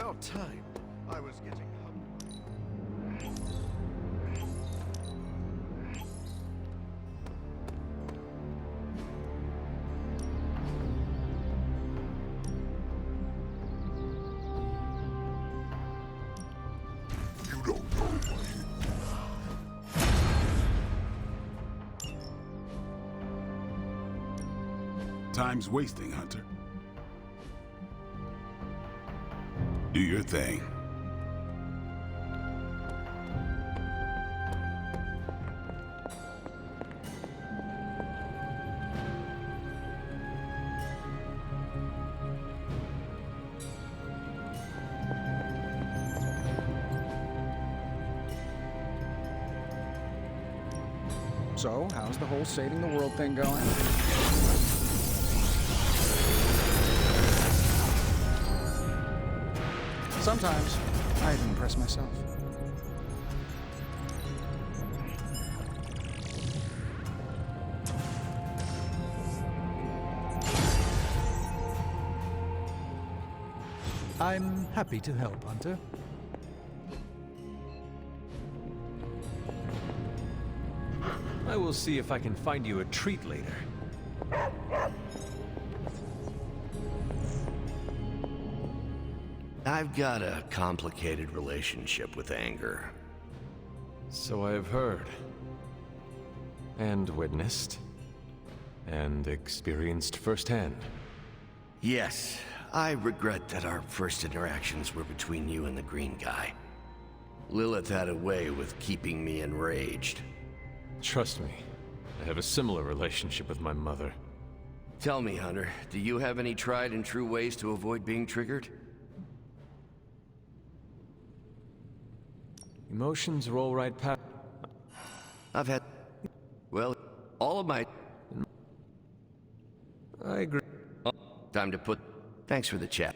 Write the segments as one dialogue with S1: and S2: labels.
S1: About time. I was getting hungry.
S2: You don't know what Time's wasting, Hunter. Do your thing.
S3: So, how's the whole saving the world thing going? Sometimes, I even impress myself.
S4: I'm happy to help, Hunter.
S5: I will see if I can find you a treat later.
S6: I've got a complicated relationship with anger.
S5: So I have heard. And witnessed. And experienced firsthand.
S6: Yes, I regret that our first interactions were between you and the green guy. Lilith had a way with keeping me enraged.
S5: Trust me, I have a similar relationship with my mother.
S6: Tell me, Hunter, do you have any tried and true ways to avoid being triggered?
S5: Emotions roll right past.
S6: I've had... well, all of my...
S5: I agree.
S6: Time to put... Thanks for the chat.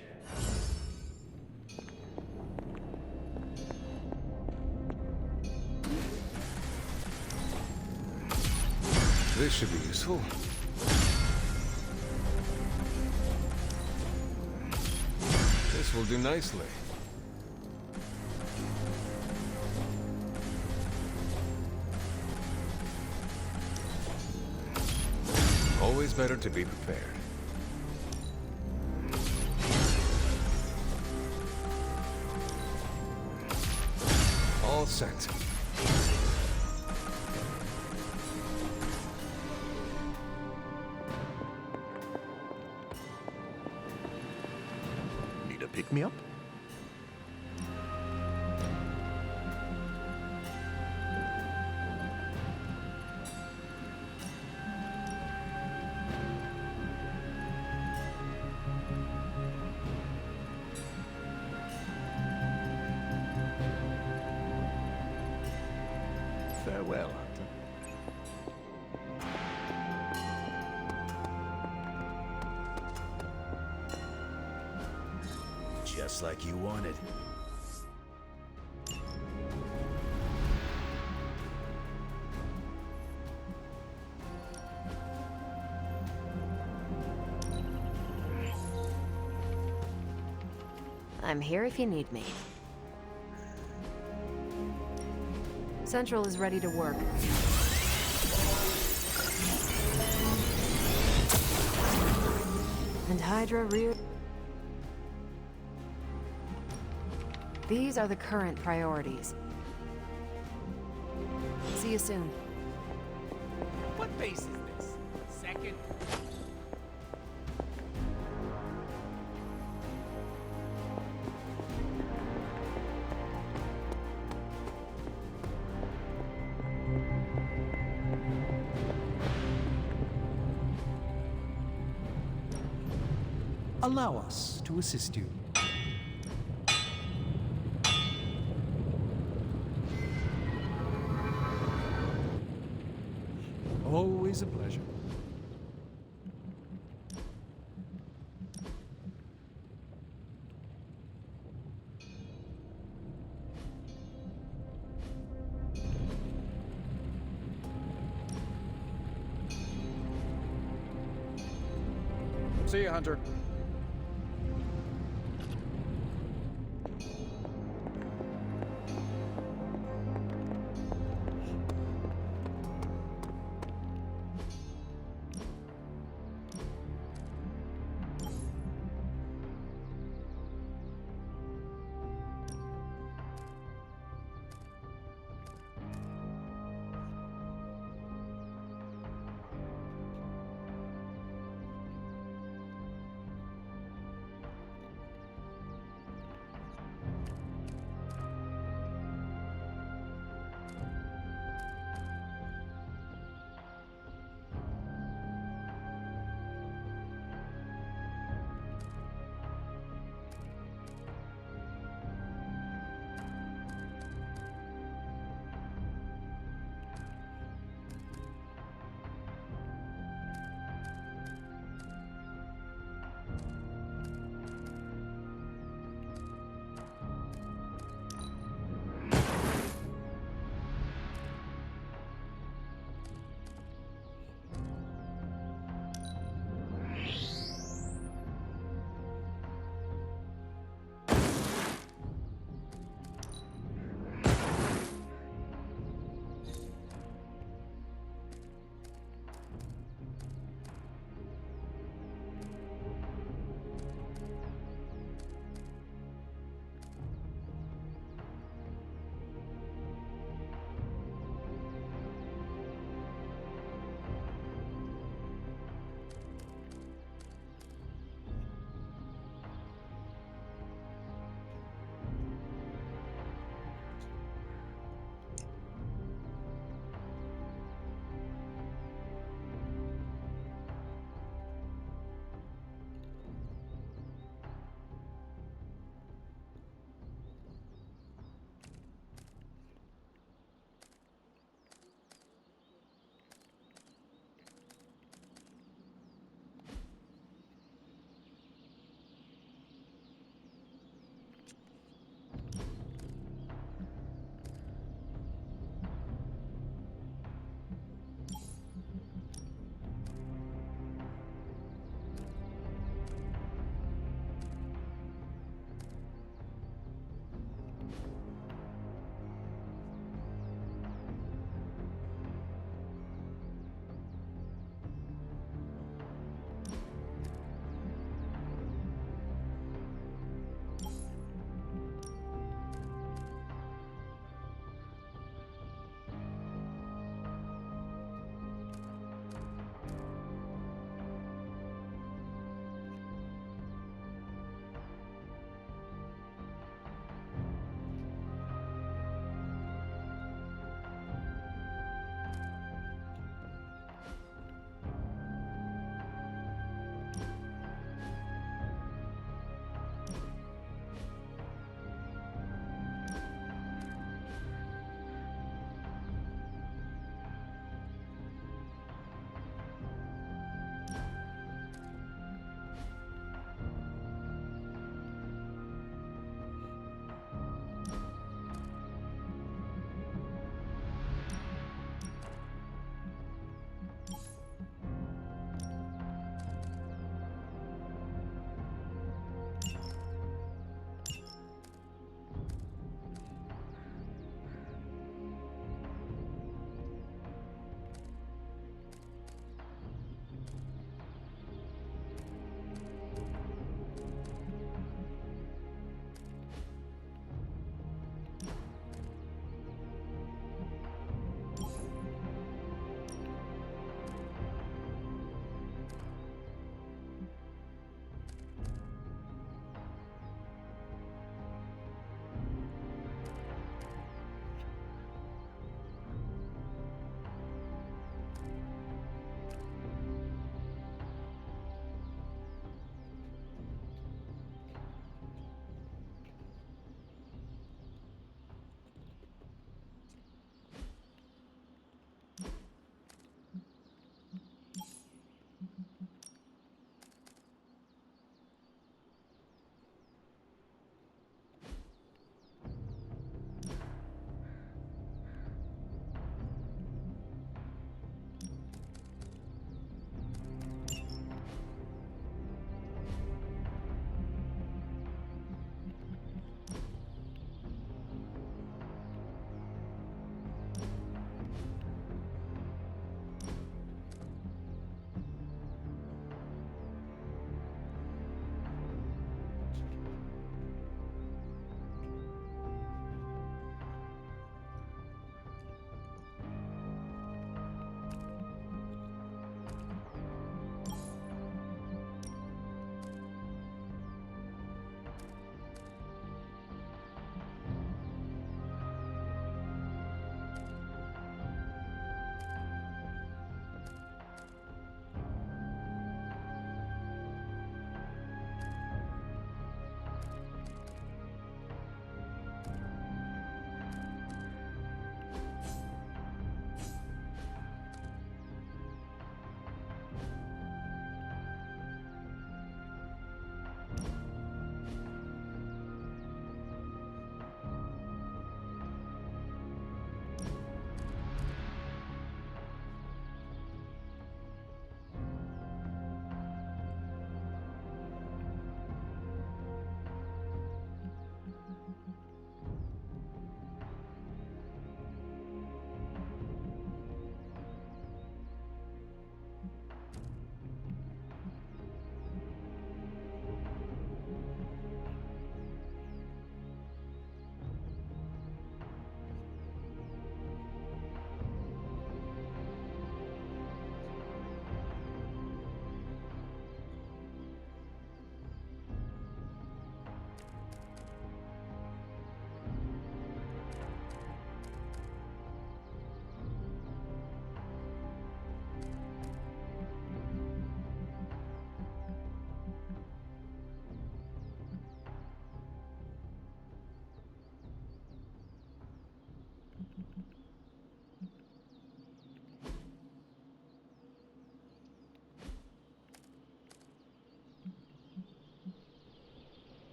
S5: This should be useful. This will do nicely. Always better to be prepared. All set.
S1: Need a pick-me-up? Farewell, Hunter.
S7: Just like you wanted.
S8: I'm here if you need me. Central is ready to work. And Hydra rear... These are the current priorities. See you soon.
S9: What base is this? Second?
S4: Allow us to assist you. Always a pleasure.
S3: See you, Hunter.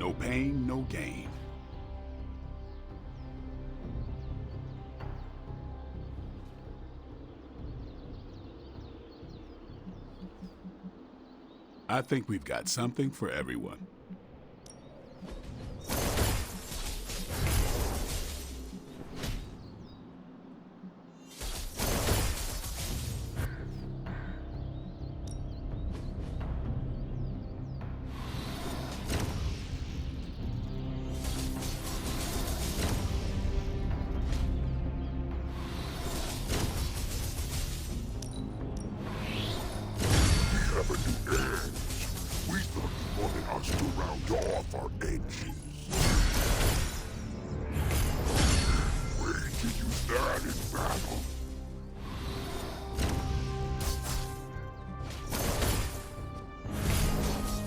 S2: No pain, no gain. I think we've got something for everyone. We thought you wanted us to round off our edges. Wait to use that in battle.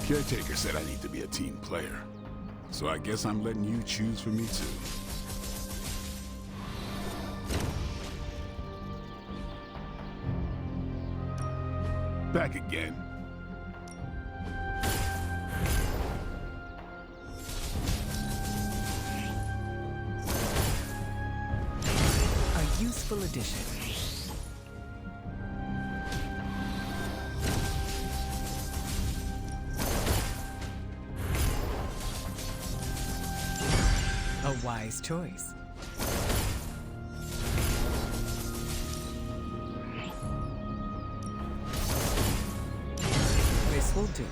S2: Caretaker said I need to be a team player, so I guess I'm letting you choose for me too. Back again.
S9: A useful addition. A wise choice. This will do.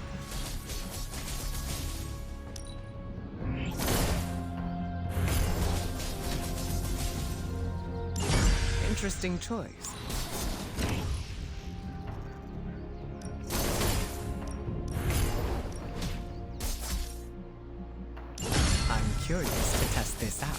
S9: Interesting choice. I'm curious to test this out.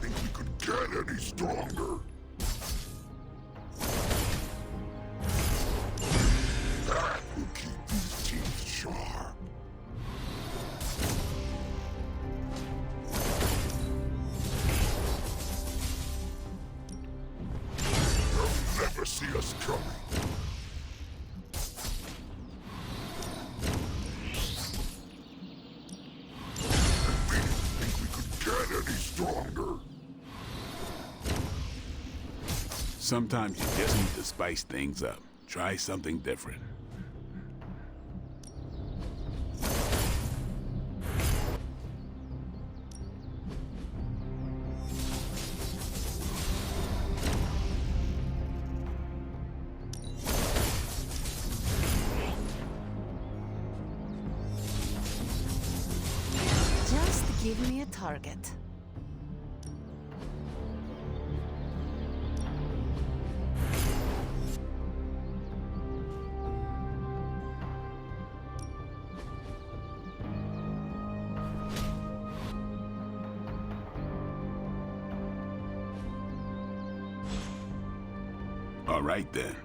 S2: Think we could get any stronger? That will keep these teeth sharp. They'll never see us coming. Think we could get any stronger? Sometimes you just need to spice things up. Try something different.
S8: Just give me a target.
S2: All right then.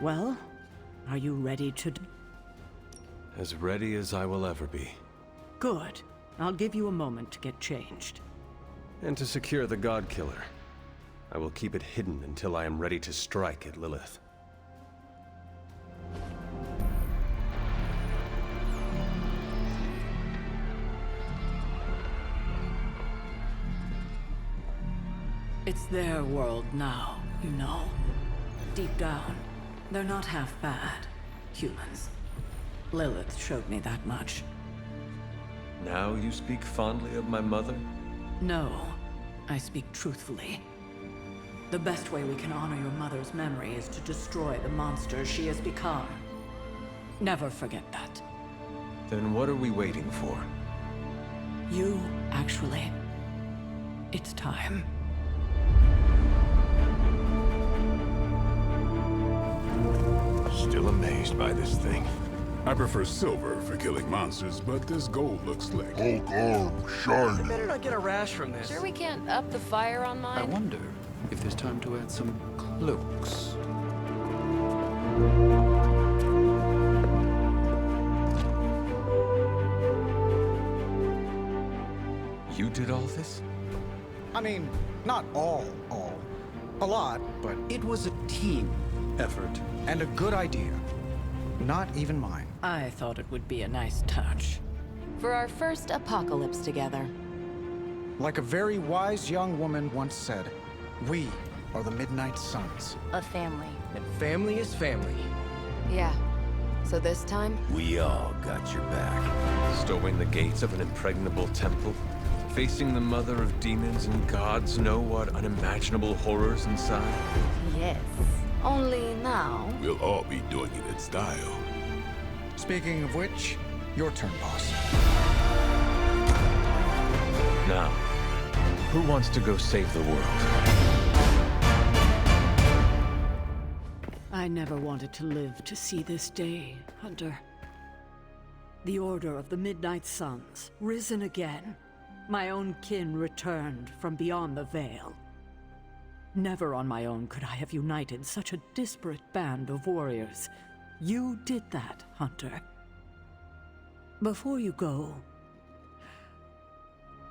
S10: Well, are you ready to...
S5: As ready as I will ever be.
S10: Good. I'll give you a moment to get changed.
S5: And to secure the God Killer, I will keep it hidden until I am ready to strike at Lilith.
S10: It's their world now, you know. Deep down, they're not half bad. Humans. Lilith showed me that much.
S5: Now you speak fondly of my mother?
S10: No, I speak truthfully. The best way we can honor your mother's memory is to destroy the monster she has become. Never forget that.
S5: Then what are we waiting for?
S10: You, actually. It's time.
S7: Still amazed by this thing.
S2: I prefer silver for killing monsters, but this gold looks slick.
S1: Hulk arm, shiny.
S5: Better not get a rash from this.
S8: Sure we can't up the fire on
S4: I
S8: mine?
S4: wonder if there's time to add some cloaks.
S5: You did all this?
S3: I mean, not all. A lot, but
S4: It was a team effort.
S3: and a good idea. Not even mine.
S10: I thought it would be a nice touch.
S8: For our first apocalypse together.
S3: Like a very wise young woman once said, we are the Midnight Suns.
S8: A family.
S5: And family is family.
S8: Yeah. So this time,
S7: We all got your back.
S5: Storming the gates of an impregnable temple, facing the mother of demons and gods know what unimaginable horrors inside.
S8: yes. Only now,
S2: We'll all be doing it in style.
S3: Speaking of which, your turn, boss.
S5: Now, who wants to go save the world?
S10: I never wanted to live to see this day, Hunter. The Order of the Midnight Suns, risen again. My own kin returned from beyond the veil. Never on my own could I have united such a disparate band of warriors. You did that, Hunter. Before you go,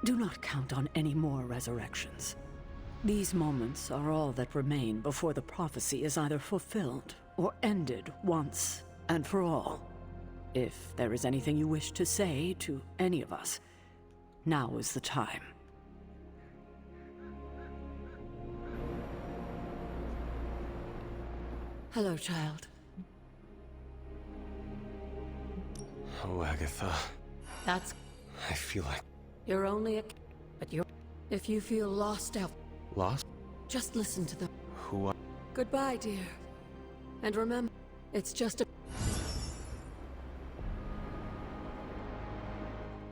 S10: do not count on any more resurrections. These moments are all that remain before the prophecy is either fulfilled or ended once and for all. If there is anything you wish to say to any of us, now is the time. Hello, child.
S5: Oh, Agatha,
S10: That's...
S5: I feel like
S10: You're only a... But you're... If you feel lost out,
S5: lost.
S10: just listen to them.
S5: Who I...
S10: Goodbye, dear. And remember, it's just a...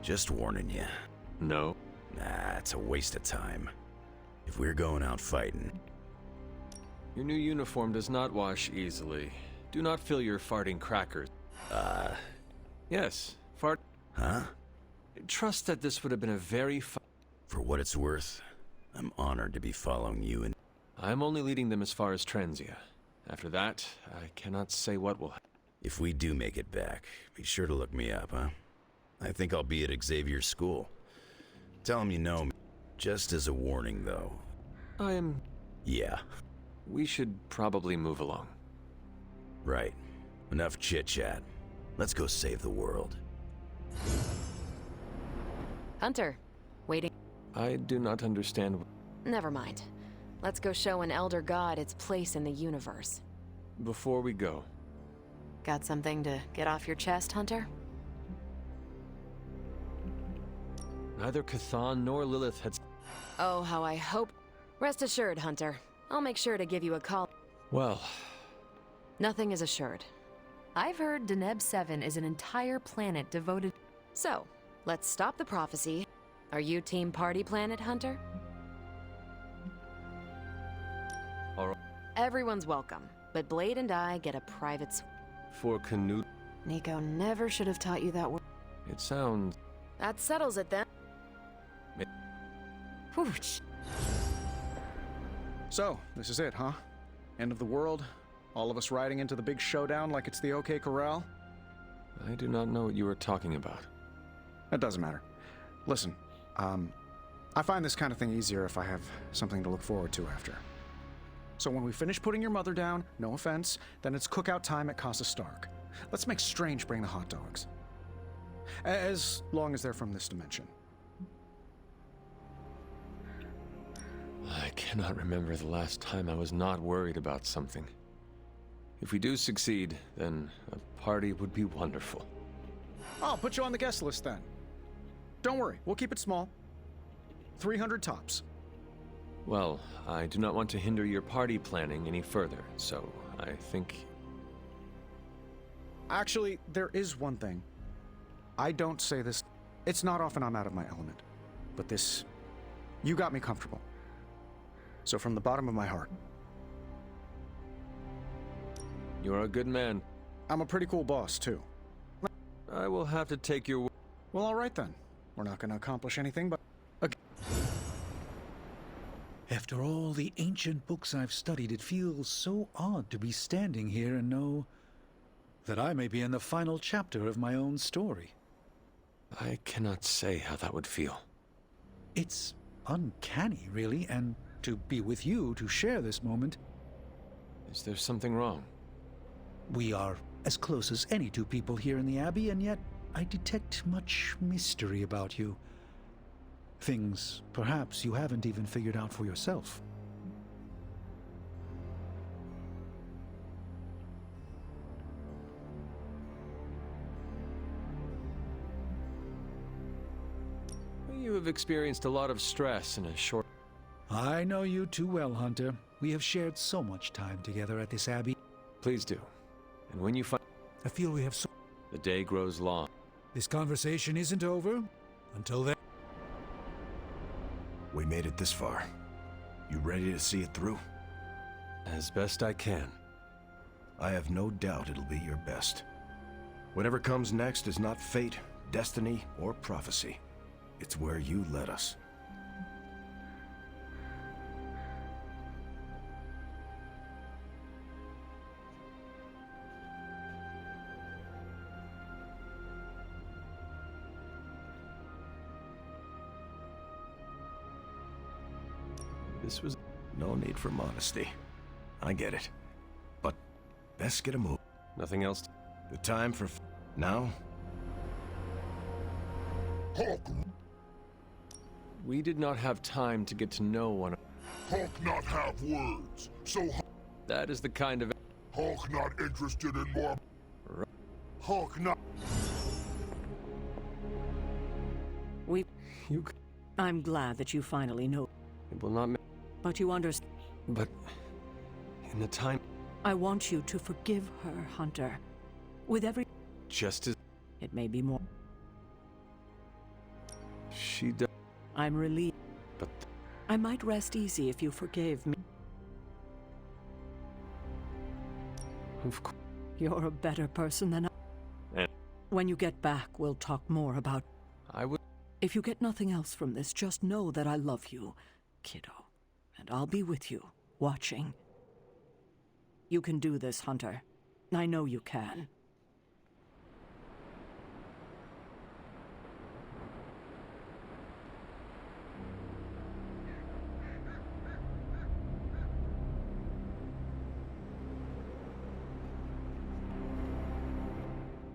S7: Just warning you.
S5: No.
S7: Nah, it's a waste of time. If we're going out fighting,
S5: Your new uniform does not wash easily. Do not fill your farting crackers. Yes, fart.
S7: huh?
S5: Trust that this would have been a very
S7: For what it's worth, I'm honored to be following you and
S5: I am only leading them as far as Transia. After that, I cannot say what will happen.
S7: if we do make it back, be sure to look me up, huh? I think I'll be at Xavier's school. Tell him you know me. Just as a warning, though.
S5: I am...
S7: Yeah,
S5: We should probably move along.
S7: right. Enough chit-chat. Let's go save the world.
S8: Hunter, waiting.
S5: I do not understand...
S8: Never mind. Let's go show an elder god its place in the universe.
S5: Before we go,
S8: Got something to get off your chest, Hunter?
S5: neither Cathan nor Lilith had...
S8: Oh, how I hope. Rest assured, Hunter. I'll make sure to give you a call.
S5: Well,
S8: Nothing is assured. I've heard Deneb 7 is an entire planet devoted... So, let's stop the prophecy. Are you Team Party Planet, Hunter?
S5: All right.
S8: Everyone's welcome, but Blade and I get a private...
S5: for Canute...
S8: Nico never should have taught you that word.
S5: It sounds...
S8: That settles it then. Whew.
S3: So, this is it, huh? End of the world? All of us riding into the big showdown like it's the OK Corral?
S5: I do not know what you are talking about.
S3: It doesn't matter. Listen, I find this kind of thing easier if I have something to look forward to after. So when we finish putting your mother down, no offense, then it's cookout time at Casa Stark. Let's make Strange bring the hot dogs. As long as they're from this dimension.
S5: I cannot remember the last time I was not worried about something. If we do succeed, then a party would be wonderful.
S3: I'll put you on the guest list then. Don't worry, we'll keep it small. 300 tops.
S5: Well, I do not want to hinder your party planning any further, so I think...
S3: Actually, there is one thing. I don't say this. It's not often I'm out of my element. But this... You got me comfortable. So from the bottom of my heart...
S5: You're a good man.
S3: I'm a pretty cool boss, too.
S5: I will have to take your...
S3: Well, all right then. We're not going to accomplish anything, but...
S4: After all the ancient books I've studied, it feels so odd to be standing here and know that I may be in the final chapter of my own story.
S5: I cannot say how that would feel.
S4: It's uncanny, really, and to be with you to share this moment.
S5: Is there something wrong?
S4: We are as close as any two people here in the Abbey, and yet I detect much mystery about you. Things, perhaps, you haven't even figured out for yourself.
S5: You have experienced a lot of stress in a short...
S4: I know you too well, Hunter. We have shared so much time together at this Abbey.
S5: Please do. And when you find...
S4: I feel we have so...
S5: The day grows long.
S4: This conversation isn't over. Until then...
S1: We made it this far. You ready to see it through?
S5: As best I can.
S1: I have no doubt it'll be your best. Whatever comes next is not fate, destiny, or prophecy. It's where you led us.
S5: This was...
S1: No need for modesty. I get it. But best get a move.
S5: Nothing else?
S1: The time for... Now?
S5: We did not have time to get to know one another.
S11: Hawk not have words, so
S5: That is the kind of...
S11: Hawk not interested in more... Hawk not...
S5: You...
S10: I'm glad that you finally know.
S5: It will not...
S10: But you understand.
S5: But... In the time...
S10: I want you to forgive her, Hunter. With every...
S5: Just as...
S10: It may be more.
S5: She does...
S10: I'm relieved.
S5: But...
S10: I might rest easy if you forgave me.
S5: Of course...
S10: You're a better person than I...
S5: And...
S10: When you get back, we'll talk more about...
S5: I would...
S10: If you get nothing else from this, just know that I love you, kiddo. And I'll be with you, watching. You can do this, Hunter. I know you can.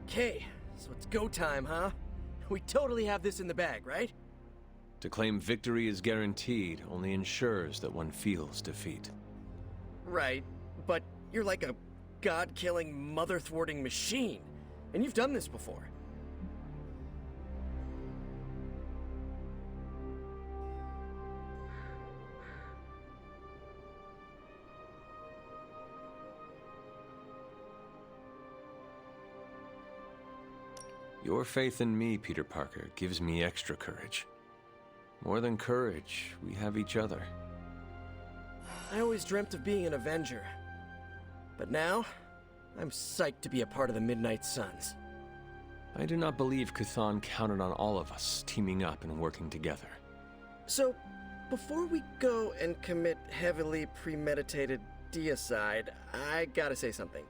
S12: Okay, so it's go time, huh? We totally have this in the bag, right?
S5: To claim victory is guaranteed only ensures that one feels defeat.
S12: Right, but you're like a god-killing, mother-thwarting machine. And you've done this before.
S5: Your faith in me, Peter Parker, gives me extra courage. More than courage, we have each other.
S12: I always dreamt of being an Avenger. But now, I'm psyched to be a part of the Midnight Suns.
S5: I do not believe Kuthan counted on all of us teaming up and working together.
S12: So, before we go and commit heavily premeditated deicide, I gotta say something.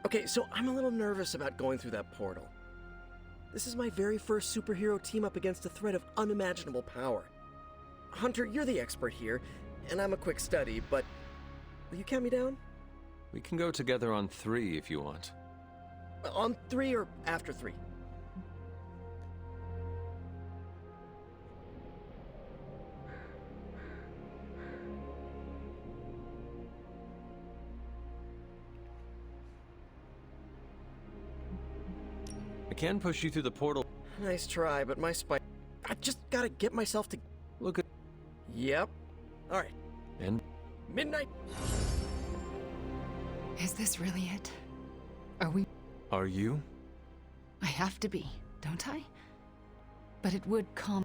S12: Okay, so I'm a little nervous about going through that portal. This is my very first superhero team up against a threat of unimaginable power. Hunter, you're the expert here, and I'm a quick study, but will you count me down?
S5: We can go together on 3 if you want.
S12: On 3 or after 3?
S5: I can push you through the portal.
S12: Nice try, but my spine... I just gotta get myself to...
S5: Look at...
S12: Yep. Alright.
S5: And...
S12: Midnight!
S8: Is this really it? Are we...
S5: Are you?
S8: I have to be, don't I? But it would calm...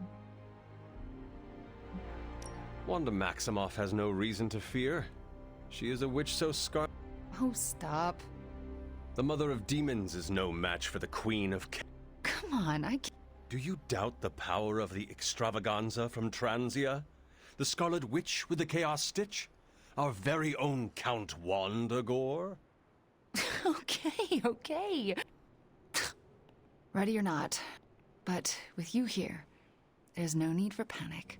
S5: Wanda Maximoff has no reason to fear. She is a witch so scarred...
S13: Oh, stop.
S14: The Mother of Demons is no match for the Queen of
S13: Come on, I can't.
S14: Do you doubt the power of the extravaganza from Transia? The Scarlet Witch with the Chaos Stitch? Our very own Count Wandagore?
S13: Okay, okay. Ready or not, but with you here, there's no need for panic.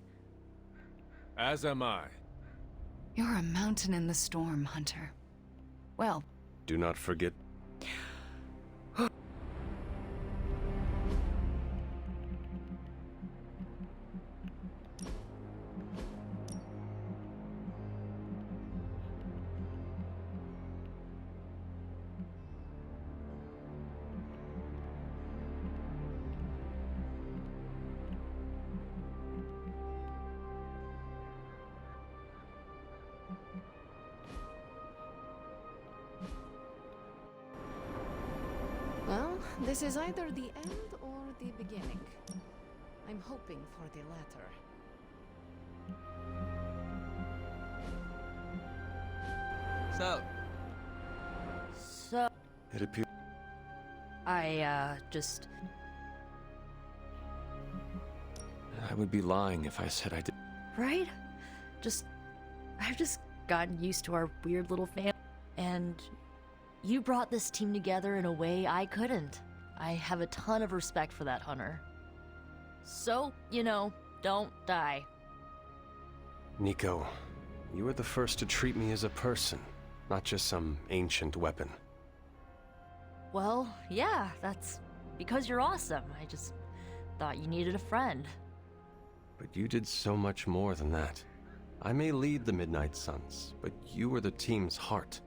S5: As am I.
S13: You're a mountain in the storm, Hunter. Well,
S14: Do not forget.
S13: well, this is either the end or the beginning. I'm hoping for the latter.
S8: So,
S14: It appears.
S8: I
S5: I would be lying if I said I did.
S8: right? I've just gotten used to our weird little family. And you brought this team together in a way I couldn't. I have a ton of respect for that, Hunter. So, don't die.
S14: Nico, you were the first to treat me as a person, not just some ancient weapon.
S8: Well, yeah, that's because you're awesome. I just thought you needed a friend.
S14: But you did so much more than that. I may lead the Midnight Suns, but you were the team's heart.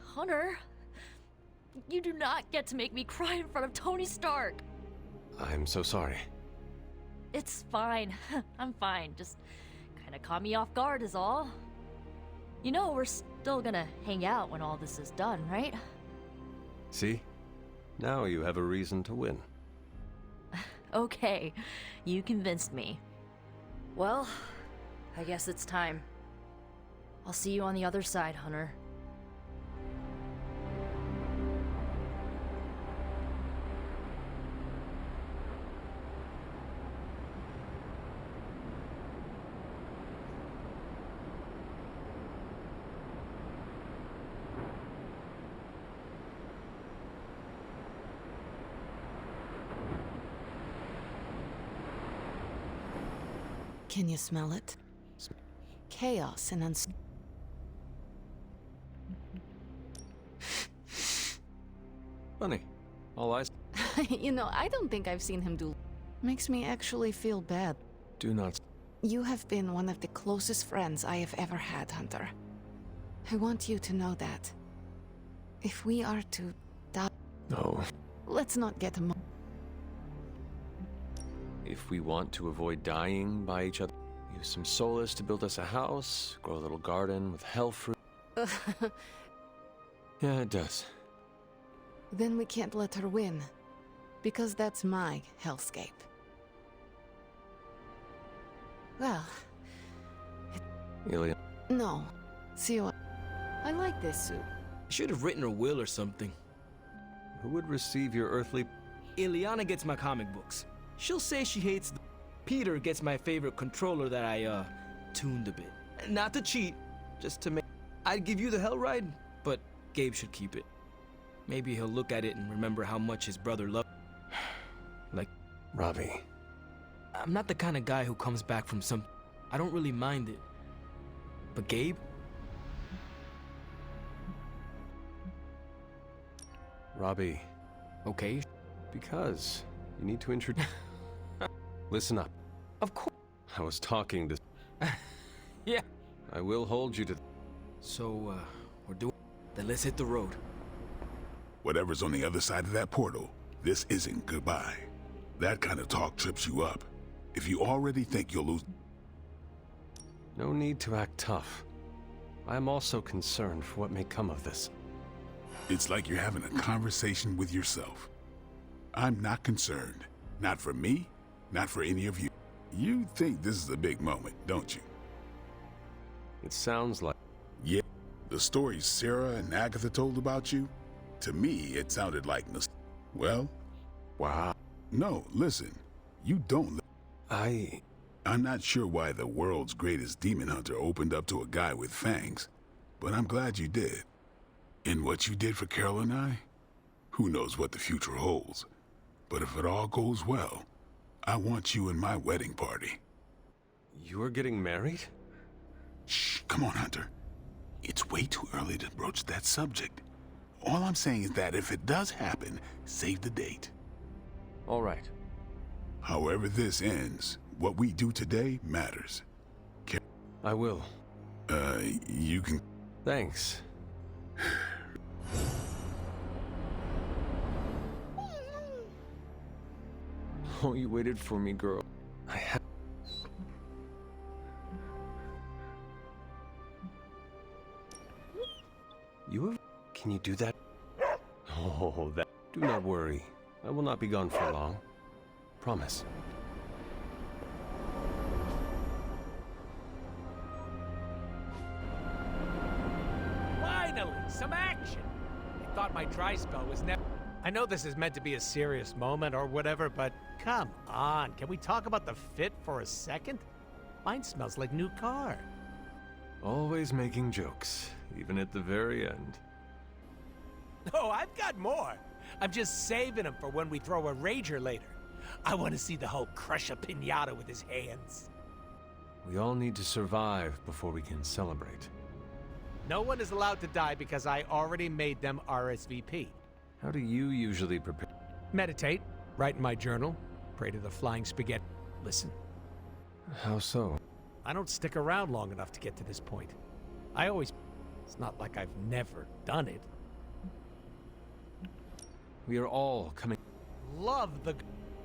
S8: Hunter, you do not get to make me cry in front of Tony Stark.
S14: I'm so sorry.
S8: It's fine. I'm fine. Just kinda caught me off guard is all. We're still gonna hang out when all this is done, right?
S14: See? Now you have a reason to win.
S8: Okay, you convinced me. Well, I guess it's time. I'll see you on the other side, Hunter.
S13: Can you smell it? Chaos and
S5: Funny. All I
S13: I don't think I've seen him do. Makes me actually feel bad.
S5: do not.
S13: You have been one of the closest friends I have ever had, Hunter. I want you to know that. If we are to die,
S5: No.
S13: let's not get
S5: If we want to avoid dying by each other, use some solace to build us a house, grow a little garden with hell fruit. Yeah, it does.
S13: Then we can't let her win. Because that's my hellscape. Well,
S5: Ilya.
S13: no. See you. I like this suit.
S15: Should have written her will or something.
S5: Who would receive your earthly...
S15: Ileana gets my comic books. She'll say she hates Peter gets my favorite controller that I, tuned a bit. Not to cheat, just to make... I'd give you the hell ride, but Gabe should keep it. Maybe he'll look at it and remember how much his brother loved. Like...
S5: Robbie.
S15: I'm not the kind of guy who comes back from some... I don't really mind it. But Gabe?
S5: Robbie.
S15: Okay.
S5: Because you need to introduce... Listen up.
S15: Of course.
S5: I was talking to...
S15: Yeah.
S5: I will hold you to...
S15: So, we're doing... Then let's hit the road.
S2: Whatever's on the other side of that portal, this isn't goodbye. That kind of talk trips you up. If you already think you'll lose...
S5: No need to act tough. I am also concerned for what may come of this.
S2: It's like you're having a conversation with yourself. I'm not concerned. Not for me, not for any of you. You think this is a big moment, don't you?
S5: It sounds like...
S2: Yeah, The stories Sarah and Agatha told about you, to me, it sounded like well,
S1: Wow.
S2: no, listen. You don't. I'm not sure why the world's greatest demon hunter opened up to a guy with fangs, but I'm glad you did. And what you did for Carol and I, who knows what the future holds. But if it all goes well, I want you in my wedding party.
S14: You're getting married?
S2: Shh, come on, Hunter. It's way too early to broach that subject. All I'm saying is that if it does happen, save the date.
S5: All right.
S2: However this ends, what we do today matters.
S5: I will.
S2: You can...
S5: Thanks. Oh, you waited for me, girl. You have... Can you do that? Oh, that... Do not worry. I will not be gone for long. Promise.
S16: Finally, some action! I thought my dry spell was never... I know this is meant to be a serious moment or whatever, but come on, can we talk about the fit for a second? Mine smells like new car.
S5: Always making jokes, even at the very end.
S16: Oh, I've got more. I'm just saving them for when we throw a rager later. I want to see the Hulk crush a piñata with his hands.
S5: We all need to survive before we can celebrate.
S16: No one is allowed to die because I already made them RSVP.
S5: How do you usually prepare?
S16: Meditate, write in my journal, pray to the flying spaghetti. Listen.
S5: How so?
S16: I don't stick around long enough to get to this point. It's not like I've never done it.
S5: We are all coming.
S16: Love the...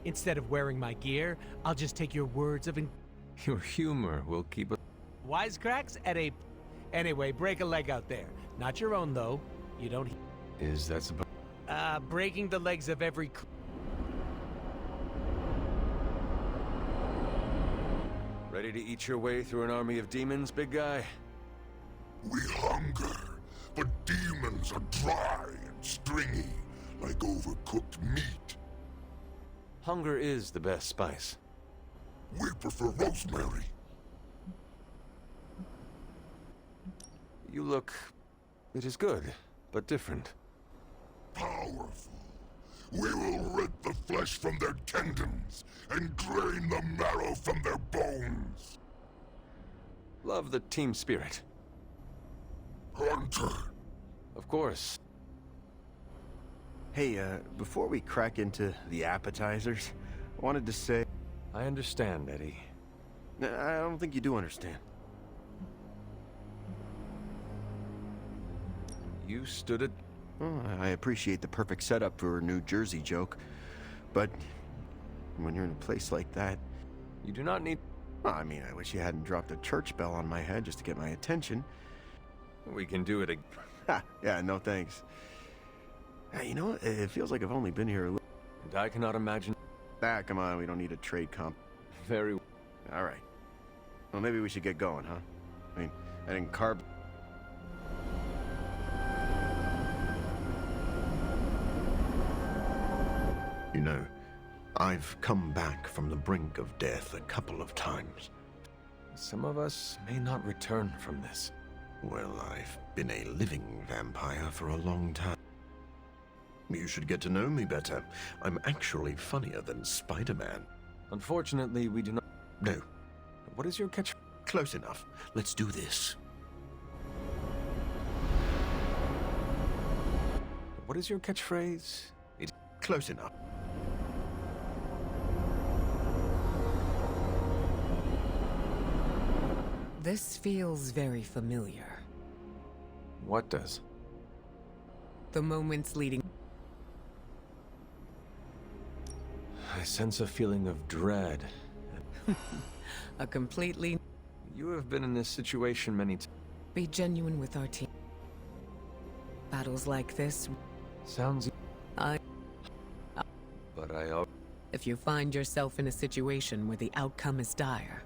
S16: Instead of wearing my gear, I'll just take your words of...
S5: Your humor will keep us...
S16: Wisecracks at a... Anyway, break a leg out there. Not your own, though. You don't...
S5: Is that supposed...
S16: breaking the legs of every...
S5: Ready to eat your way through an army of demons, big guy?
S11: We hunger, but demons are dry and stringy, like overcooked meat.
S5: Hunger is the best spice.
S11: We prefer rosemary.
S5: You look... It is good, but different.
S11: Powerful. We will rip the flesh from their tendons and drain the marrow from their bones.
S5: Love the team spirit.
S11: Hunter.
S5: Of course.
S1: Hey, before we crack into the appetizers, I wanted to say...
S5: I understand, Eddie.
S1: I don't think you do understand.
S5: You stood it.
S1: Well, I appreciate the perfect setup for a New Jersey joke, but when you're in a place like that...
S5: You do not need...
S1: Well, I mean, I wish you hadn't dropped a church bell on my head just to get my attention.
S5: We can do it again.
S1: Ha! Yeah, no thanks. You know what? It feels like I've only been here a little...
S5: And I cannot imagine...
S1: Come on, we don't need a trade comp.
S5: Very...
S1: All right. Well, maybe we should get going, huh? I mean, I didn't carb... You know, I've come back from the brink of death a couple of times.
S5: Some of us may not return from this.
S1: Well, I've been a living vampire for a long time. You should get to know me better. I'm actually funnier than Spider-Man.
S5: Unfortunately, we do not...
S1: No.
S5: What is your catch...
S1: Close enough. Let's do this.
S5: What is your catchphrase?
S1: Close enough.
S9: This feels very familiar.
S5: What does?
S9: The moments leading...
S5: I sense a feeling of dread.
S9: A completely...
S5: You have been in this situation many times.
S9: Be genuine with our team. Battles like this...
S5: Sounds... But I...
S9: If you find yourself in a situation where the outcome is dire,